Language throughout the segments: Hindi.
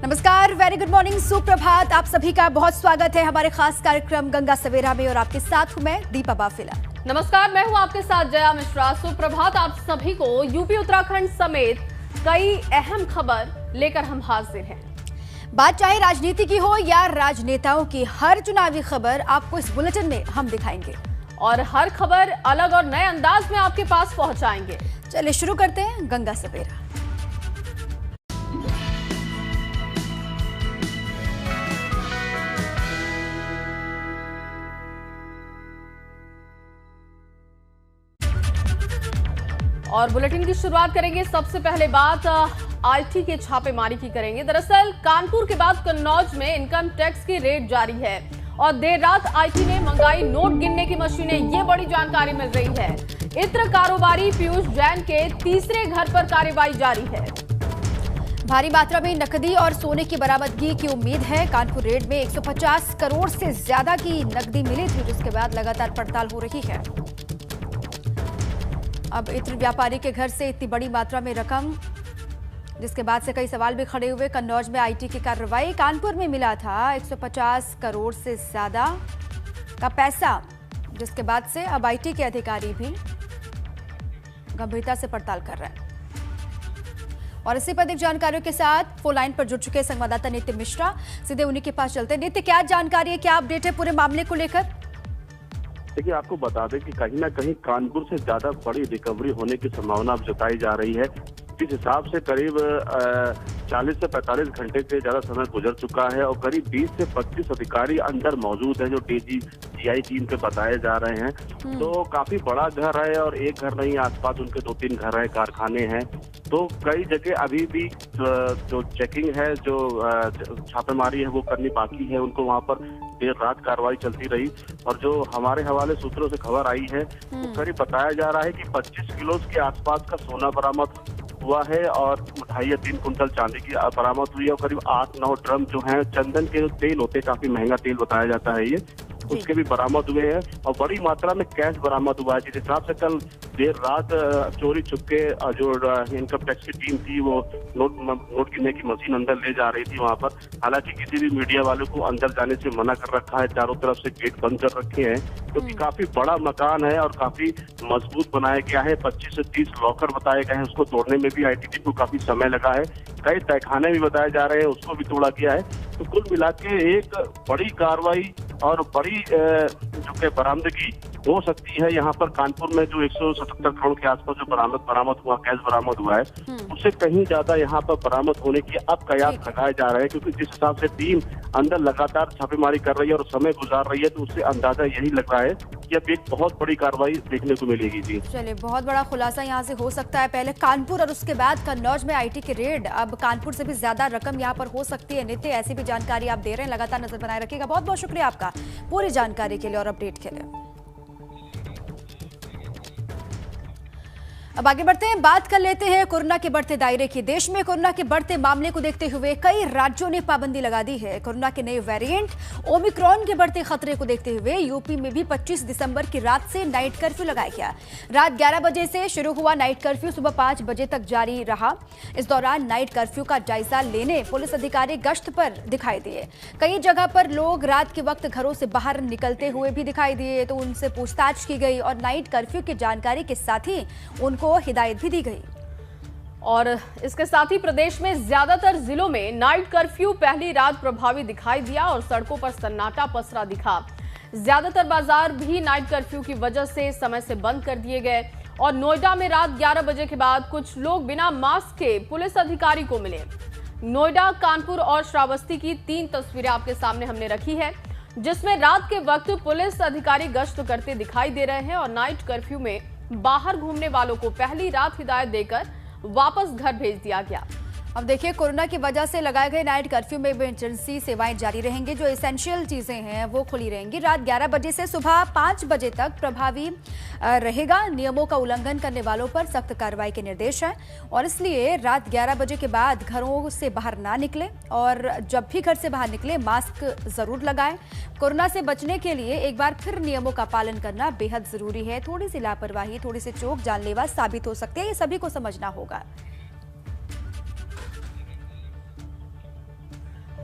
नमस्कार, वेरी गुड मॉर्निंग, सुप्रभात। आप सभी का बहुत स्वागत है हमारे खास कार्यक्रम गंगा सवेरा में और आपके साथ हूं मैं दीपा बाफिला। नमस्कार, मैं हूं आपके साथ जया मिश्रा। सुप्रभात आप सभी को। यूपी उत्तराखंड समेत कई अहम खबर लेकर हम हाजिर हैं। बात चाहे राजनीति की हो या राजनेताओं की, हर चुनावी खबर आपको इस बुलेटिन में हम दिखाएंगे और हर खबर अलग और नए अंदाज में आपके पास पहुंचाएंगे। चलिए शुरू करते हैं गंगा सवेरा। और बुलेटिन की शुरुआत करेंगे। सबसे पहले बात आईटी के छापेमारी की करेंगे। दरअसल कानपुर के बाद कन्नौज में इनकम टैक्स की रेड जारी है और देर रात आईटी ने मंगाई नोट गिनने की मशीनें, ये बड़ी जानकारी मिल रही है। इत्र कारोबारी पीयूष जैन के तीसरे घर पर कार्रवाई जारी है। भारी मात्रा में नकदी और सोने की बरामदगी की उम्मीद है। कानपुर रेड में 150 करोड़ से ज्यादा की नकदी मिली थी, जिसके बाद लगातार पड़ताल हो रही है। अब इत्र व्यापारी के घर से इतनी बड़ी मात्रा में रकम, जिसके बाद से कई सवाल भी खड़े हुए। कन्नौज में आईटी की कार्रवाई, कानपुर में मिला था 150 करोड़ से ज्यादा का पैसा, जिसके बाद से अब आईटी के अधिकारी भी गंभीरता से पड़ताल कर रहे हैं। और इसी पर अधिक जानकारियों के साथ फोन लाइन पर जुड़ चुके संवाददाता नित्य मिश्रा, सीधे उन्हीं के पास चलते हैं। नित्य, क्या जानकारी है, क्या अपडेट है पूरे मामले को लेकर? देखिए, आपको बता दें कि कहीं ना कहीं कानपुर से ज्यादा बड़ी रिकवरी होने की संभावना अब जताई जा रही है। इस हिसाब से करीब 40 से 45 घंटे से ज्यादा समय गुजर चुका है और करीब 20 से 25 अधिकारी अंदर मौजूद हैं, जो DGI टीम के बताए जा रहे हैं। तो काफी बड़ा घर है और एक घर नहीं, आसपास उनके 2-3 घर है, कारखाने हैं। तो कई जगह अभी भी जो चेकिंग है, जो छापेमारी है, वो करनी बाकी है। उनको वहां पर देर रात कार्रवाई चलती रही और जो हमारे हवाले सूत्रों से खबर आई है, वो करीब बताया जा रहा है कि 25 किलो के आसपास का सोना बरामद हुआ है और 2.5 या 3 कुंटल चांदी की बरामद हुई है और करीब 8-9 ड्रम जो हैं चंदन के तेल होते हैं, काफी महंगा तेल बताया जाता है ये, उसके भी बरामद हुए हैं और बड़ी मात्रा में कैश बरामद हुआ है। जिस हिसाब से कल देर रात चोरी छुपके जो इनकम टैक्स की टीम थी, वो नोट गिनने की मशीन अंदर ले जा रही थी वहां पर। हालांकि किसी भी मीडिया वालों को अंदर जाने से मना कर रखा है, चारों तरफ से गेट बंद कर रखे हैं, क्योंकि काफी बड़ा मकान है और काफी मजबूत बनाया गया है। 25 से 30 लॉकर बताए गए हैं, उसको तोड़ने में भी आईटी टीम को काफी समय लगा है। कई तहखाने भी बताए जा रहे हैं, उसको भी तोड़ा गया है। तो कुल मिला के एक बड़ी कार्रवाई और बड़ी जो बरामदगी हो सकती है यहाँ पर कानपुर में। जो 177 करोड़ के आसपास जो बरामद हुआ, कैश बरामद हुआ है, उससे कहीं ज्यादा यहाँ पर बरामद होने की अब कयास लगाए जा रहे हैं, क्योंकि जिस हिसाब से टीम अंदर लगातार छापेमारी कर रही है और समय गुजार रही है, तो उससे अंदाजा यही लग रहा है कि अब एक बहुत बड़ी कार्रवाई देखने को मिलेगी। जी चलिए, बहुत बड़ा खुलासा यहाँ से हो सकता है। पहले कानपुर और उसके बाद कन्नौज में आईटी की रेड, अब कानपुर से भी ज्यादा रकम यहाँ पर हो सकती है। नित्य, ऐसी भी जानकारी आप दे रहे हैं, लगातार नजर बनाए रखिएगा। बहुत बहुत शुक्रिया आपका पूरी जानकारी के लिए और अपडेट के लिए। अब आगे बढ़ते हैं, बात कर लेते हैं कोरोना के बढ़ते दायरे की। देश में कोरोना के बढ़ते मामले को देखते हुए कई राज्यों ने पाबंदी लगा दी है। कोरोना के नए वेरिएंट ओमिक्रॉन के बढ़ते खतरे को देखते हुए यूपी में भी 25 दिसंबर की रात से नाइट कर्फ्यू लगाया गया। रात 11 बजे से शुरू हुआ नाइट कर्फ्यू सुबह 5 बजे तक जारी रहा। इस दौरान नाइट कर्फ्यू का जायजा लेने पुलिस अधिकारी गश्त पर दिखाई दिए। कई जगह पर लोग रात के वक्त घरों से बाहर निकलते हुए भी दिखाई दिए, तो उनसे पूछताछ की गई और नाइट कर्फ्यू की जानकारी के साथ ही उनको हिदायत भी दी गई। और इसके साथ ही प्रदेश में ज्यादातर जिलों में नाइट कर्फ्यू पहली रात प्रभावी दिखाई दिया और सड़कों पर सन्नाटा पसरा दिखा। ज्यादातर बाजार भी नाइट कर्फ्यू की वजह से समय से बंद कर दिए गए और नोएडा में रात 11 बजे के बाद कुछ लोग बिना मास्क के पुलिस अधिकारी को मिले। नोएडा, कानपुर और श्रावस्ती की 3 तस्वीरें आपके सामने हमने रखी है, जिसमें रात के वक्त पुलिस अधिकारी गश्त करते दिखाई दे रहे हैं और नाइट कर्फ्यू में बाहर घूमने वालों को पहली रात हिदायत देकर वापस घर भेज दिया गया। अब देखिए, कोरोना की वजह से लगाए गए नाइट कर्फ्यू में इमरजेंसी सेवाएं जारी रहेंगी। जो एसेंशियल चीजें हैं वो खुली रहेंगी। रात 11 बजे से सुबह 5 बजे तक प्रभावी रहेगा। नियमों का उल्लंघन करने वालों पर सख्त कार्रवाई के निर्देश हैं और इसलिए रात 11 बजे के बाद घरों से बाहर ना निकले और जब भी घर से बाहर निकले मास्क जरूर लगाएं। कोरोना से बचने के लिए एक बार फिर नियमों का पालन करना बेहद जरूरी है। थोड़ी सी लापरवाही, थोड़ी सी चूक जानलेवा साबित हो सकती है, ये सभी को समझना होगा।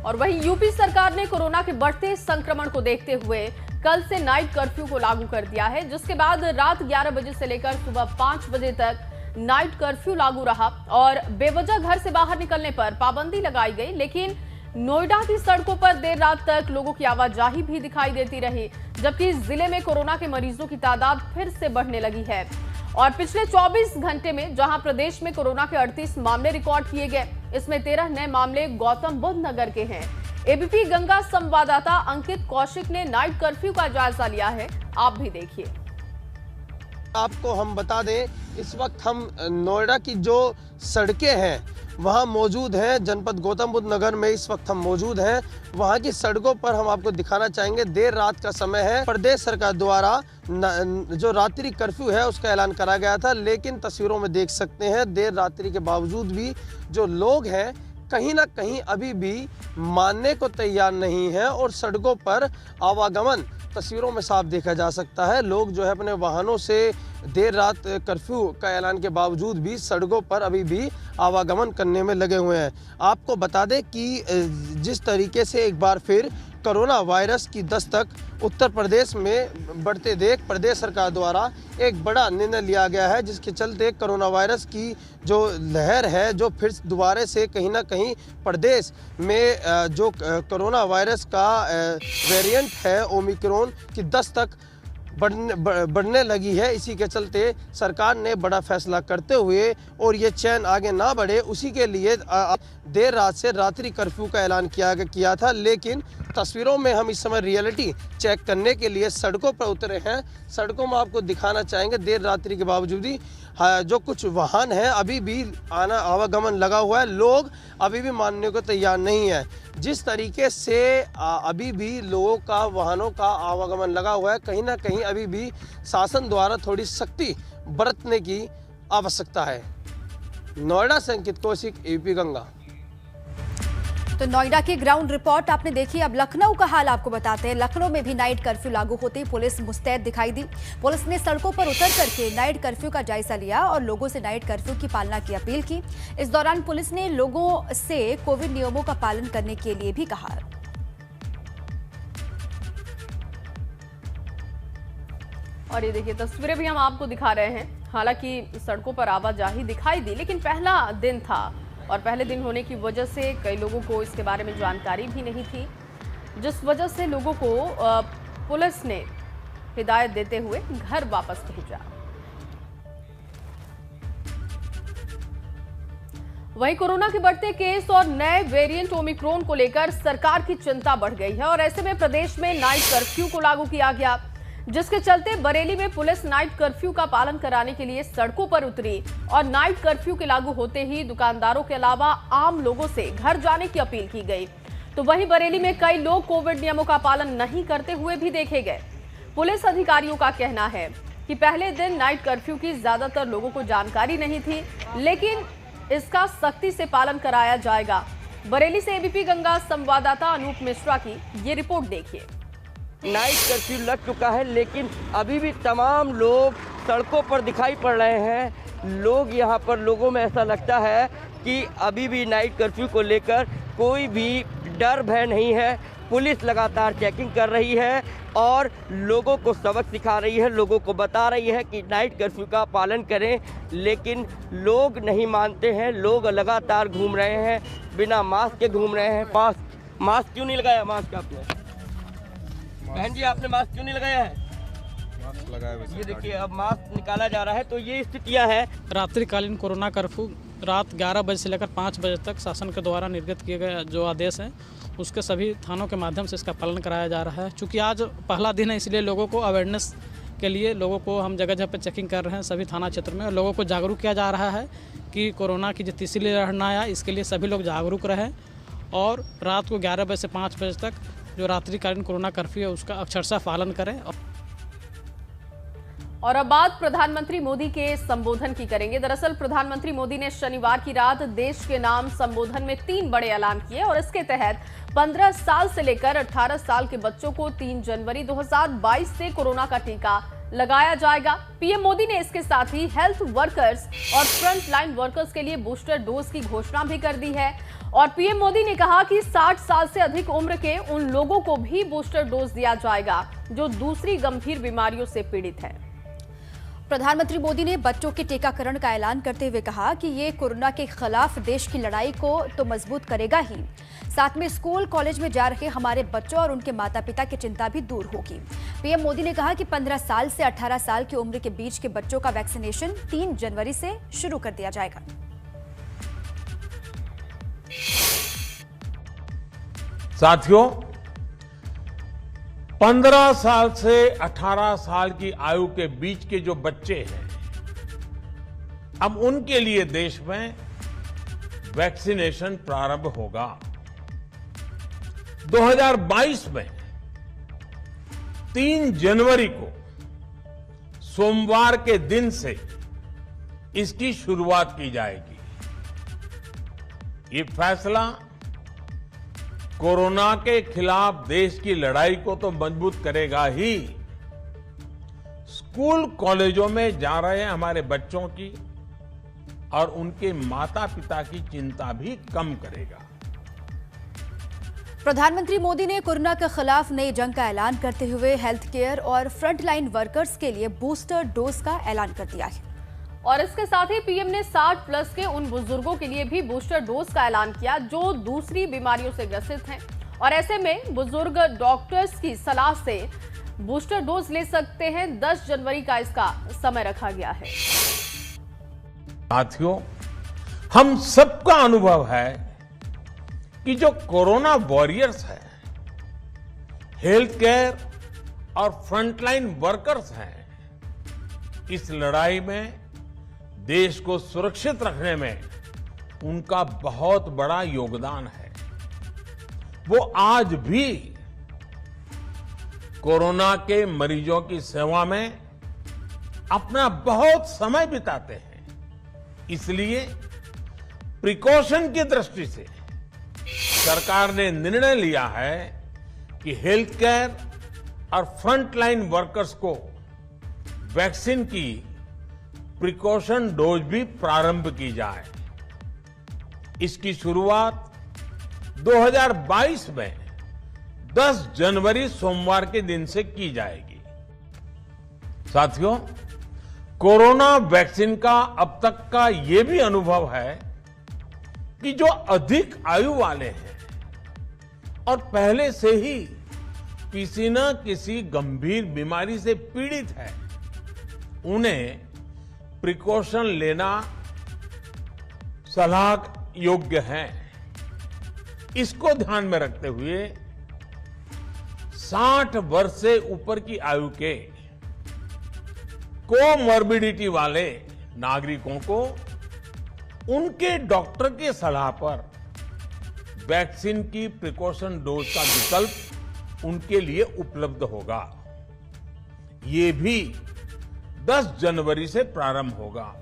और वहीं यूपी सरकार ने कोरोना के बढ़ते संक्रमण को देखते हुए कल से नाइट कर्फ्यू को लागू कर दिया है, जिसके बाद रात 11 बजे से लेकर सुबह 5 बजे तक नाइट कर्फ्यू लागू रहा और बेवजह घर से बाहर निकलने पर पाबंदी लगाई गई। लेकिन नोएडा की सड़कों पर देर रात तक लोगों की आवाजाही भी दिखाई देती रही, जबकि जिले में कोरोना के मरीजों की तादाद फिर से बढ़ने लगी है। और पिछले 24 घंटे में जहां प्रदेश में कोरोना के 38 मामले रिकॉर्ड किए गए, इसमें 13 नए मामले गौतम बुद्ध नगर के हैं। एबीपी गंगा संवाददाता अंकित कौशिक ने नाइट कर्फ्यू का जायजा लिया है, आप भी देखिए। आपको हम बता दें, इस वक्त हम नोएडा की जो सड़कें हैं वहाँ मौजूद हैं। जनपद गौतम बुद्ध नगर में इस वक्त हम मौजूद हैं। वहाँ की सड़कों पर हम आपको दिखाना चाहेंगे। देर रात का समय है। प्रदेश सरकार द्वारा जो रात्रि कर्फ्यू है उसका ऐलान करा गया था, लेकिन तस्वीरों में देख सकते हैं देर रात्रि के बावजूद भी जो लोग हैं कहीं ना कहीं अभी भी मानने को तैयार नहीं है और सड़कों पर आवागमन तस्वीरों में साफ देखा जा सकता है। लोग जो है अपने वाहनों से देर रात कर्फ्यू का ऐलान के बावजूद भी सड़कों पर अभी भी आवागमन करने में लगे हुए हैं। आपको बता दें कि जिस तरीके से एक बार फिर कोरोना वायरस की दस्तक उत्तर प्रदेश में बढ़ते देख प्रदेश सरकार द्वारा एक बड़ा निर्णय लिया गया है, जिसके चलते कोरोना वायरस की जो लहर है जो फिर दोबारा से कहीं ना कहीं प्रदेश में जो कोरोना वायरस का वेरिएंट है ओमिक्रॉन की दस्तक बढ़ने लगी है। इसी के चलते सरकार ने बड़ा फैसला करते हुए और ये चैन आगे ना बढ़े उसी के लिए देर रात से रात्रि कर्फ्यू का ऐलान किया था। लेकिन तस्वीरों में हम इस समय रियलिटी चेक करने के लिए सड़कों पर उतरे हैं। सड़कों में आपको दिखाना चाहेंगे देर रात्रि के बावजूद ही जो कुछ वाहन हैं अभी भी आवागमन लगा हुआ है। लोग अभी भी मानने को तैयार नहीं है। जिस तरीके से अभी भी लोगों का वाहनों का आवागमन लगा हुआ है, कहीं ना कहीं अभी भी शासन द्वारा थोड़ी सख्ती बरतने की आवश्यकता है। नोएडा से अंकित कौशिक, एबीपी गंगा। तो नोएडा की ग्राउंड रिपोर्ट आपने देखी। अब लखनऊ का हाल आपको बताते हैं। लखनऊ में भी नाइट कर्फ्यू लागू होते ही पुलिस मुस्तैद दिखाई दी। पुलिस ने सड़कों पर उतर करके नाइट कर्फ्यू का जायजा लिया और लोगों से नाइट कर्फ्यू की पालना की अपील की। इस दौरान पुलिस ने लोगों से कोविड नियमों का पालन करने के लिए भी कहा। और ये देखिए तस्वीरें भी हम आपको दिखा रहे हैं। हालांकि सड़कों पर आवाजाही दिखाई दी, लेकिन पहला दिन था और पहले दिन होने की वजह से कई लोगों को इसके बारे में जानकारी भी नहीं थी, जिस वजह से लोगों को पुलिस ने हिदायत देते हुए घर वापस भेजा। वहीं कोरोना के बढ़ते केस और नए वेरिएंट ओमिक्रॉन को लेकर सरकार की चिंता बढ़ गई है और ऐसे में प्रदेश में नाइट कर्फ्यू को लागू किया गया, जिसके चलते बरेली में पुलिस नाइट कर्फ्यू का पालन कराने के लिए सड़कों पर उतरी और नाइट कर्फ्यू के लागू होते ही दुकानदारों के अलावा आम लोगों से घर जाने की अपील की गई। तो वहीं बरेली में कई लोग कोविड नियमों का पालन नहीं करते हुए भी देखे गए। पुलिस अधिकारियों का कहना है कि पहले दिन नाइट कर्फ्यू की ज्यादातर लोगों को जानकारी नहीं थी, लेकिन इसका सख्ती से पालन कराया जाएगा। बरेली से एबीपी गंगा संवाददाता अनूप मिश्रा की ये रिपोर्ट देखिए। नाइट कर्फ्यू लग चुका है, लेकिन अभी भी तमाम लोग सड़कों पर दिखाई पड़ रहे हैं। लोगों में ऐसा लगता है कि अभी भी नाइट कर्फ्यू को लेकर कोई भी डर भय नहीं है। पुलिस लगातार चेकिंग कर रही है और लोगों को सबक सिखा रही है, लोगों को बता रही है कि नाइट कर्फ्यू का पालन करें, लेकिन लोग नहीं मानते हैं। लोग लगातार घूम रहे हैं, बिना मास्क के घूम रहे हैं। मास्क क्यों नहीं लगाया? मास्क आपने? बहन जी, आपने मास्क क्यों नहीं लगाया है? मास्क लगाया। ये देखिए अब मास्क निकाला जा रहा है। तो ये स्थितियां हैं। रात्रिकालीन कोरोना कर्फ्यू रात 11 बजे से लेकर 5 बजे तक शासन के द्वारा निर्गत किए गए जो आदेश हैं उसके सभी थानों के माध्यम से इसका पालन कराया जा रहा है। चूँकि आज पहला दिन है, इसलिए लोगों को अवेयरनेस के लिए लोगों को हम जगह जगह पर चेकिंग कर रहे हैं सभी थाना क्षेत्र में और लोगों को जागरूक किया जा रहा है कि कोरोना की जो तीसरी लहर ना आया, इसके लिए सभी लोग जागरूक रहें और रात को 11 बजे से 5 बजे तक जो रात्रिकालीन कोरोना कर्फ्यू है उसका अक्षरशः पालन करें। और अब बात प्रधानमंत्री मोदी के संबोधन की करेंगे। दरअसल प्रधानमंत्री मोदी ने शनिवार की रात देश के नाम संबोधन में 3 बड़े ऐलान किए और इसके तहत 15 साल से लेकर 18 साल के बच्चों को 3 जनवरी 2022 से कोरोना का टीका लगाया जाएगा। पीएम मोदी ने इसके साथ ही हेल्थ वर्कर्स और फ्रंट लाइन वर्कर्स के लिए बूस्टर डोज की घोषणा भी कर दी है और पीएम मोदी ने कहा कि 60 साल से अधिक उम्र के उन लोगों को भी बूस्टर डोज दिया जाएगा जो दूसरी गंभीर बीमारियों से पीड़ित हैं। प्रधानमंत्री मोदी ने बच्चों के टीकाकरण का ऐलान करते हुए कहा कि ये कोरोना के खिलाफ देश की लड़ाई को तो मजबूत करेगा ही, साथ में स्कूल कॉलेज में जा रहे हमारे बच्चों और उनके माता पिता की चिंता भी दूर होगी। पीएम मोदी ने कहा कि 15 साल से 18 साल की उम्र के बीच के बच्चों का वैक्सीनेशन 3 जनवरी से शुरू कर दिया जाएगा। साथियों, 15 साल से 18 साल की आयु के बीच के जो बच्चे हैं, अब उनके लिए देश में वैक्सीनेशन प्रारंभ होगा। 2022 में 3 जनवरी को सोमवार के दिन से इसकी शुरुआत की जाएगी। ये फैसला कोरोना के खिलाफ देश की लड़ाई को तो मजबूत करेगा ही, स्कूल कॉलेजों में जा रहे हमारे बच्चों की और उनके माता पिता की चिंता भी कम करेगा। प्रधानमंत्री मोदी ने कोरोना के खिलाफ नई जंग का ऐलान करते हुए हेल्थ केयर और फ्रंटलाइन वर्कर्स के लिए बूस्टर डोज का ऐलान कर दिया है और इसके साथ ही पीएम ने 60 प्लस के उन बुजुर्गों के लिए भी बूस्टर डोज का ऐलान किया जो दूसरी बीमारियों से ग्रसित हैं और ऐसे में बुजुर्ग डॉक्टर्स की सलाह से बूस्टर डोज ले सकते हैं। 10 जनवरी का इसका समय रखा गया है। साथियों, हम सबका अनुभव है कि जो कोरोना वॉरियर्स है, हेल्थ केयर और फ्रंटलाइन वर्कर्स हैं, इस लड़ाई में देश को सुरक्षित रखने में उनका बहुत बड़ा योगदान है। वो आज भी कोरोना के मरीजों की सेवा में अपना बहुत समय बिताते हैं। इसलिए प्रिकॉशन की दृष्टि से सरकार ने निर्णय लिया है कि हेल्थ केयर और फ्रंटलाइन वर्कर्स को वैक्सीन की प्रिकॉशन डोज भी प्रारंभ की जाए। इसकी शुरुआत 2022 में 10 जनवरी सोमवार के दिन से की जाएगी। साथियों, कोरोना वैक्सीन का अब तक का ये भी अनुभव है कि जो अधिक आयु वाले हैं और पहले से ही किसी न किसी गंभीर बीमारी से पीड़ित है, उन्हें प्रिकॉशन लेना सलाह योग्य है। इसको ध्यान में रखते हुए 60 वर्ष से ऊपर की आयु के कोमॉर्बिडिटी वाले नागरिकों को उनके डॉक्टर के सलाह पर वैक्सीन की प्रिकॉशन डोज का विकल्प उनके लिए उपलब्ध होगा। ये भी 10 जनवरी से प्रारंभ होगा।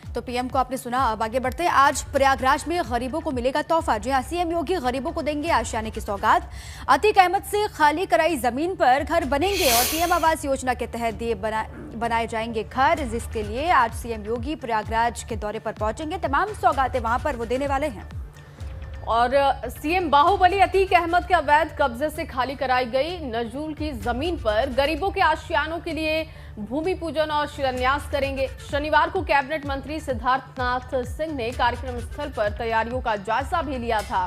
तो पीएम को आपने सुना। अब आगे बढ़ते हैं। आज प्रयागराज में गरीबों को मिलेगा तोहफा। जी हां, सीएम योगी गरीबों को देंगे आशियाने की सौगात। अतीक अहमद से खाली कराई जमीन पर घर बनेंगे और पीएम आवास योजना के तहत दिए बनाए जाएंगे घर, जिसके लिए आज सीएम योगी प्रयागराज के दौरे पर पहुंचेंगे। तमाम सौगातें वहां पर वो देने वाले हैं। और सीएम बाहुबली अतीक अहमद के अवैध कब्जे से खाली कराई गई नजूल की जमीन पर गरीबों के आशियानों के लिए भूमि पूजन और शिलान्यास करेंगे। शनिवार को कैबिनेट मंत्री सिद्धार्थनाथ सिंह ने कार्यक्रम स्थल पर तैयारियों का जायजा भी लिया था।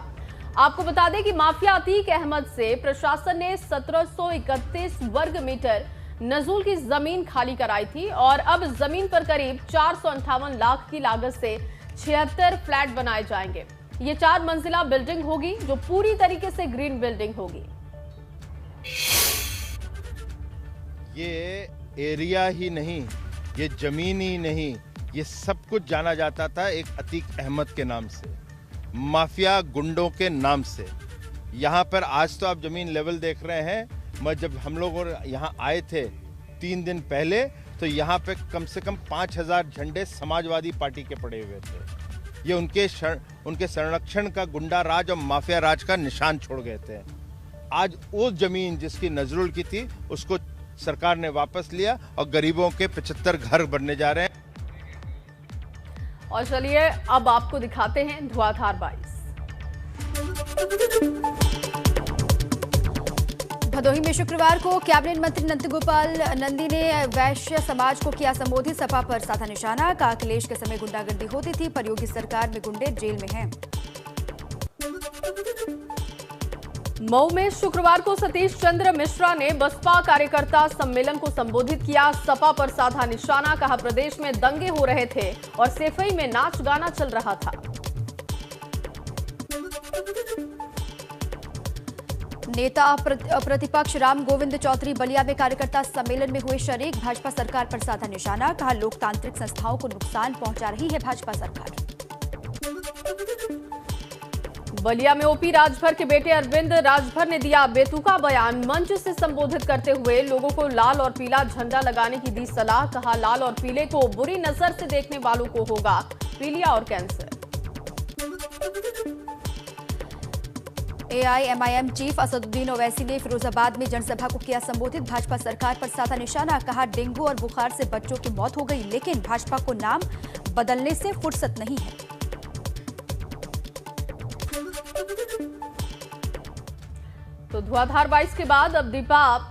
आपको बता दें कि माफिया अतीक अहमद से प्रशासन ने 1731 वर्ग मीटर नजूल की जमीन खाली कराई थी और अब जमीन पर करीब 458 लाख की लागत से 76 फ्लैट बनाए जाएंगे। ये 4 मंजिला बिल्डिंग होगी जो पूरी तरीके से ग्रीन बिल्डिंग होगी। ये एरिया ही नहीं, ये जमीन ही नहीं, ये सब कुछ जाना जाता था एक अतीक अहमद के नाम से, माफिया गुंडों के नाम से। यहाँ पर आज तो आप जमीन लेवल देख रहे हैं, मैं जब हम लोग यहाँ आए थे 3 दिन पहले तो यहाँ पे कम से कम 5000 झंडे समाजवादी पार्टी के पड़े हुए थे। ये उनके संरक्षण का गुंडा राज और माफिया राज का निशान छोड़ गए थे। आज वो जमीन जिसकी नजरुल की थी उसको सरकार ने वापस लिया और गरीबों के 75 घर बनने जा रहे हैं। और चलिए अब आपको दिखाते हैं धुआंधार 22। भदोही में शुक्रवार को कैबिनेट मंत्री नंदगोपाल नंदी ने वैश्य समाज को किया संबोधित। सपा पर साधा निशाना, कहा अखिलेश के समय गुंडागर्दी होती थी, पर योगी सरकार में गुंडे जेल में हैं। मऊ में शुक्रवार को सतीश चंद्र मिश्रा ने बसपा कार्यकर्ता सम्मेलन को संबोधित किया। सपा पर साधा निशाना, कहा प्रदेश में दंगे हो रहे थे और सेफई में नाच गाना चल रहा था। नेता प्रतिपक्ष राम गोविंद चौधरी बलिया में कार्यकर्ता सम्मेलन में हुए शरीक। भाजपा सरकार पर साधा निशाना, कहा लोकतांत्रिक संस्थाओं को नुकसान पहुंचा रही है भाजपा सरकार। बलिया में ओपी राजभर के बेटे अरविंद राजभर ने दिया बेतुका बयान। मंच से संबोधित करते हुए लोगों को लाल और पीला झंडा लगाने की दी सलाह, कहा लाल और पीले को बुरी नजर से देखने वालों को होगा पीलिया और cancer. AIMIM chief Asaduddin Owaisi ने फिरोजाबाद में जनसभा को किया संबोधित। भाजपा सरकार पर साधा निशाना, कहा डेंगू और बुखार से बच्चों की मौत हो गई, लेकिन भाजपा को नाम बदलने से फुर्सत नहीं है। तो धुआंधार 22 के बाद अब दीपा,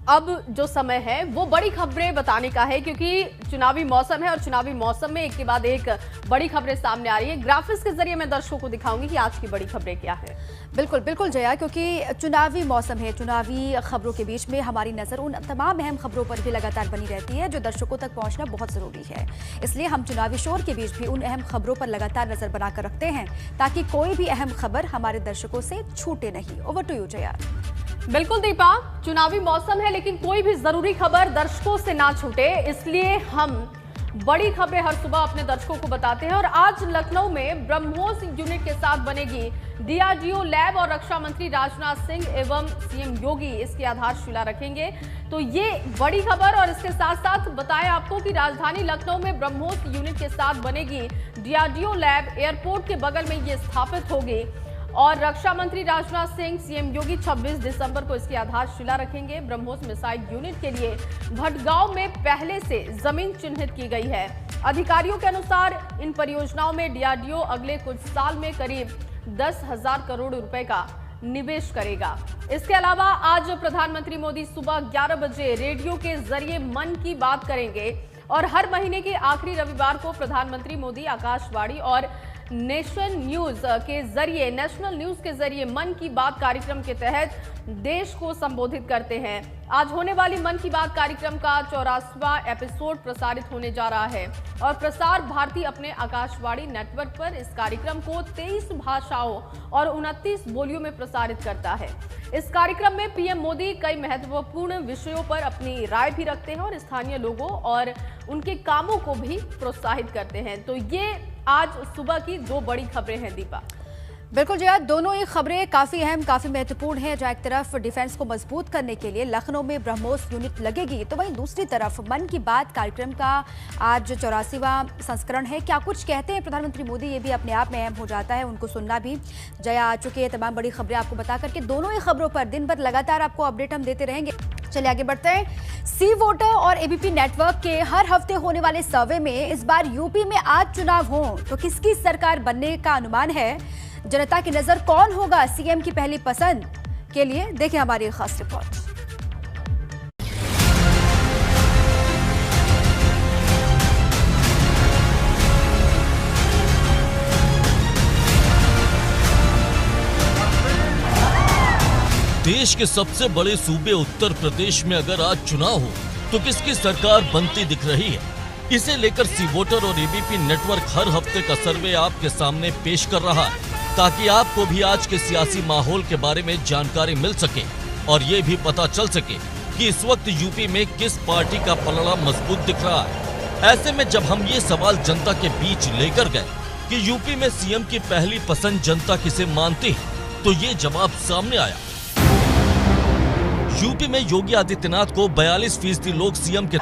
अब जो समय है वो बड़ी खबरें बताने का है, क्योंकि चुनावी मौसम है और चुनावी मौसम में एक के बाद एक बड़ी खबरें सामने आ रही है। ग्राफिक्स के जरिए मैं दर्शकों को दिखाऊंगी कि आज की बड़ी खबरें क्या है। बिल्कुल बिल्कुल जया, क्योंकि चुनावी मौसम है, चुनावी खबरों के बीच में हमारी नजर उन तमाम अहम खबरों पर भी लगातार बनी रहती है जो दर्शकों तक पहुंचना बहुत जरूरी है। इसलिए हम चुनावी शोर के बीच भी उन अहम खबरों पर लगातार नजर बनाकर रखते हैं, ताकि कोई भी अहम खबर हमारे दर्शकों से छूटे नहीं। Over to you Jaya. बिल्कुल दीपा, चुनावी मौसम है लेकिन कोई भी जरूरी खबर दर्शकों से ना छूटे, इसलिए हम बड़ी खबरें हर सुबह अपने दर्शकों को बताते हैं। और आज लखनऊ में ब्रह्मोस यूनिट के साथ बनेगी DRDO लैब और रक्षा मंत्री राजनाथ सिंह एवं CM योगी इसकी आधारशिला रखेंगे। तो ये बड़ी खबर, और इसके साथ साथ बताएं आपको कि राजधानी लखनऊ में ब्रह्मोस यूनिट के साथ बनेगी DRDO लैब। एयरपोर्ट के बगल में ये स्थापित होगी और रक्षा मंत्री राजनाथ सिंह CM योगी 26 दिसंबर को इसकी आधारशिला रखेंगे। ब्रह्मोस मिसाइल यूनिट के लिए भटगांव में पहले से जमीन चिन्हित की गई है। अधिकारियों के अनुसार इन परियोजनाओं में DRDO अगले कुछ साल में करीब 10,000 करोड़ रुपए का निवेश करेगा। इसके अलावा आज प्रधानमंत्री मोदी सुबह 11 बजे रेडियो के जरिए मन की बात करेंगे और हर महीने के आखिरी रविवार को प्रधानमंत्री मोदी आकाशवाणी और नेशनल न्यूज के जरिए मन की बात कार्यक्रम के तहत देश को संबोधित करते हैं। आज होने वाली मन की बात कार्यक्रम का 84वां एपिसोड प्रसारित होने जा रहा है और प्रसार भारती अपने आकाशवाणी नेटवर्क पर इस कार्यक्रम को 23 भाषाओं और 29 बोलियों में प्रसारित करता है। इस कार्यक्रम में PM मोदी कई महत्वपूर्ण विषयों पर अपनी राय भी रखते हैं और स्थानीय लोगों और उनके कामों को भी प्रोत्साहित करते हैं। तो ये आज सुबह की दो बड़ी खबरें हैं दीपा। बिल्कुल जया, दोनों ही खबरें काफी अहम, काफी महत्वपूर्ण है। जहाँ एक तरफ डिफेंस को मजबूत करने के लिए लखनऊ में ब्रह्मोस यूनिट लगेगी, तो वहीं दूसरी तरफ मन की बात कार्यक्रम का आज 84वां संस्करण है। क्या कुछ कहते हैं प्रधानमंत्री मोदी, ये भी अपने आप में अहम हो जाता है, उनको सुनना भी। जया आ चुके हैं तमाम बड़ी खबरें आपको बता करके। दोनों ही खबरों पर दिन भर लगातार आपको अपडेट हम देते रहेंगे। चलिए आगे बढ़ते हैं। सी वोटर और ABP नेटवर्क के हर हफ्ते होने वाले सर्वे में इस बार यूपी में आज चुनाव हो तो किसकी सरकार बनने का अनुमान है, जनता की नजर कौन होगा CM की पहली पसंद के लिए, देखें हमारी खास रिपोर्ट। देश के सबसे बड़े सूबे उत्तर प्रदेश में अगर आज चुनाव हो तो किसकी सरकार बनती दिख रही है, इसे लेकर सी वोटर और ABP नेटवर्क हर हफ्ते का सर्वे आपके सामने पेश कर रहा है, ताकि आपको भी आज के सियासी माहौल के बारे में जानकारी मिल सके और ये भी पता चल सके कि इस वक्त यूपी में किस पार्टी का पलड़ा मजबूत दिख रहा है। ऐसे में जब हम ये सवाल जनता के बीच लेकर गए कि यूपी में CM की पहली पसंद जनता किसे मानती है, तो ये जवाब सामने आया। यूपी में योगी आदित्यनाथ को 42% लोग CM के